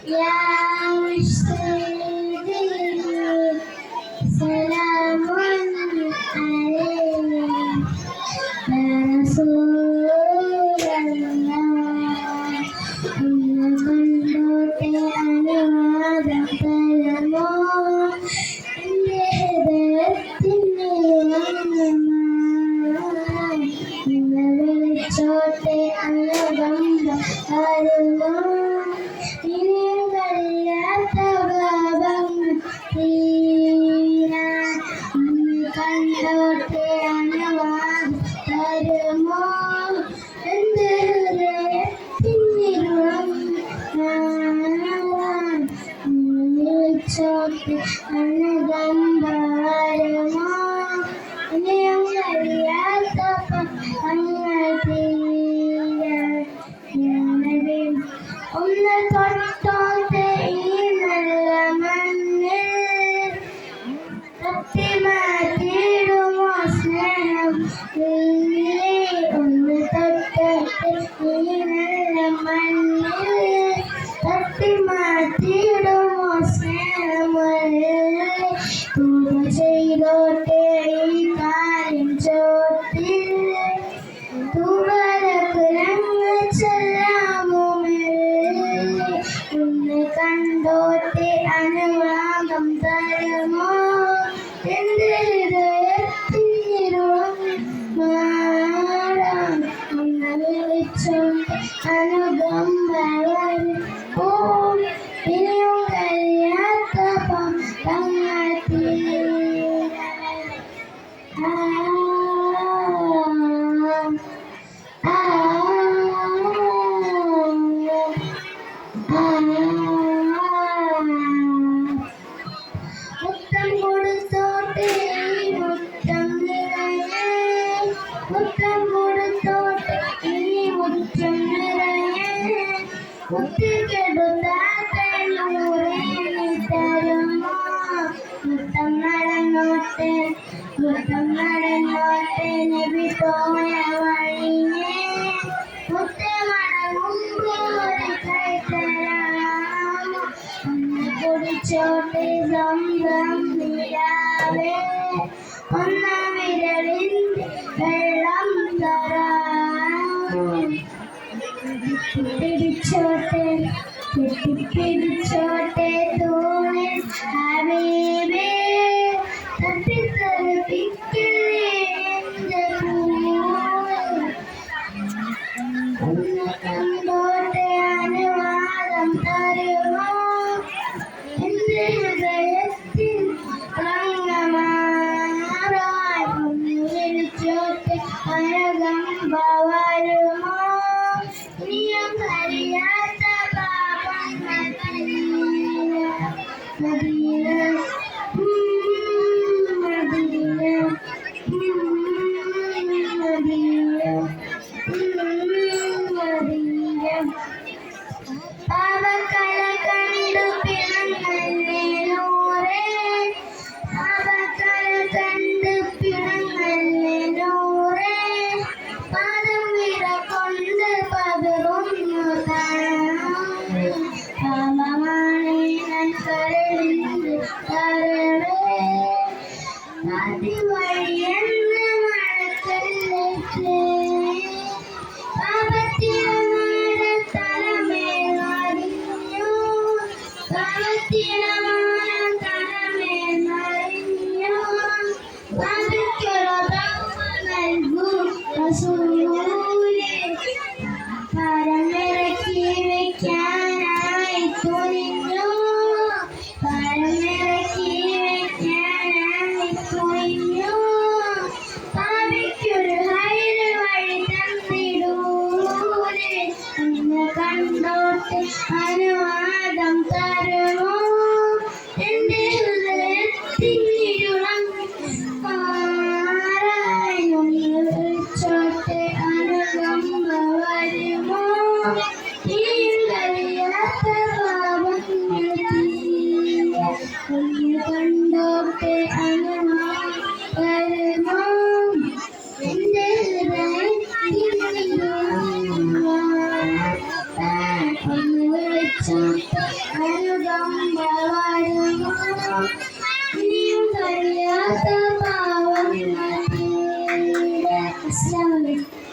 يا سيدي سلام عليك يا رسول الله കണ്ടോട്ടെ അനുവാദം തരമോ എൻ്റെ ഹൃദയത്തിൻ്റെ വിളിച്ചോട്ടെ അനുബന്ധം തരുമോ ഇനിയും കഴിയാത്ത പാപങ്ങൾ തീരാൻ കണ്ടോട്ടെ അനുവാദം തരുമോ എൻ്റെ ഹൃദയത്തിനിരുളം വിളിച്ചോട്ടെ അനുബന്ധമോ ഇനിയും കഴിയാത്ത പാപങ്ങൾ തീരാൻ ഒന്ന് തൊട്ടോട്ടെ ഈ നല്ല മണ്ണിൽ തട്ടിമാറ്റിയിടുമോ സ്നേഹം ഒന്ന് തൊട്ടോട്ടെ ഈ നല്ല മണ്ണിൽ തട്ടിമാറ്റിയിടുമോ സ്നേഹം തൂവ ചെയ്തോട്ടെ ഈ കാര്യം ചോട്ടിൽ തൂവരക്കുരങ്ങൾ ചെല്ലാമോ ഒന്ന് കണ്ടോട്ടെ അനുവാദം തരുമോ എൻ്റെ ഹൃദയത്തിനിരുളം മാറാം ഒന്ന് വിളിച്ചോട്ടെ അനുകമ്പവൻ ഓ ഇനിയും കഴിയാത്ത പാപങ്ങൾ തീരാൻ മുത്തം കൊടുത്തോട്ടെ മുത്തം നിറയെ മുത്തം കൊടുത്തോട്ടെ ഇനി മുത്തം നിറയെ മുത്തിക്കെടുത്താത്ത നൂറേനി തരുമോ മുത്തം നടന്നോട്ടെ നബി പോയ വഴിയെ മുത്തമടങ്ങുമ്പോൾ കൈ തരാമോ ഒന്ന് കുടിച്ചോട്ടെ സ്വന്തം നിലാവേ ഒന്നാം വിരലിൻ്റെ വെള്ളം തരാമോ പിടിച്ചോട്ടെ കെട്ടിപ്പിടിച്ചോട്ടെ തൂണിൽ ഹബീബേ തട്ടിത്തെറിപ്പിക്കില്ലേ എൻ്റെ പൂവ് ഒന്ന് കണ്ടോട്ടെ അനുവാദം തരുമോ എൻ്റെ ഹൃദയത്തിൽ റംഗമാറായി ഒന്ന് വിളിച്ചോട്ടെ അനുകമ്പവരുമോ ഇനിയും കഴിയാത്ത പാപങ്ങൾ തീരാൻ മദീന മദീന മദീന മദീന പാപക്കല കണ്ടു പിണങ്ങല്ലേ നൂറേ പാപക്കല കണ്ടു പിണങ്ങല്ലേ നൂറേ പാദം വിട കൊണ്ട് പകരുന്നു പാപമാണ് ഞാൻ കരളിൽ തരവേ അതിവഴിയെന്ന് മഴക്കല്ലേക്ക് പാപത്തിനമാരെ തലമേലറിഞ്ഞു പാപത്തിനമാരെ തലമേലറിഞ്ഞു പാപയ്ക്കൊരു തൗബ നൽകൂ റസൂലേ പരമിറക്കി വയ്ക്കാനായി തുനിഞ്ഞു പരമിറക്കി വയ്ക്കാനായി തുനിഞ്ഞു പാപിക്കൊരു ഹൈറ് വഴി തന്നിടൂലേ ഒന്ന് കണ്ടോട്ടെ അനുവാദം തരുമോ എൻ്റെ ഹൃദയത്തിനിരുളം മാറായി ഒന്ന് വിളിച്ചോട്ടെ അനുകമ്പവരുമോ ഇനിയും കഴിയാത്ത പാപങ്ങൾ തീരാൻ ഒന്ന് കണ്ടോട്ടെ അനുവാദം തരുമോ എൻ്റെ ഹൃദയത്തിനിരുളം മാറായി ഒന്ന് വിളിച്ചോട്ടെ അനുകമ്പ വരുമോ ഇനിയും കഴിയാത്ത പാവങ്ങൾ തീരെ. അസ്സലാമു അലൈക്കും.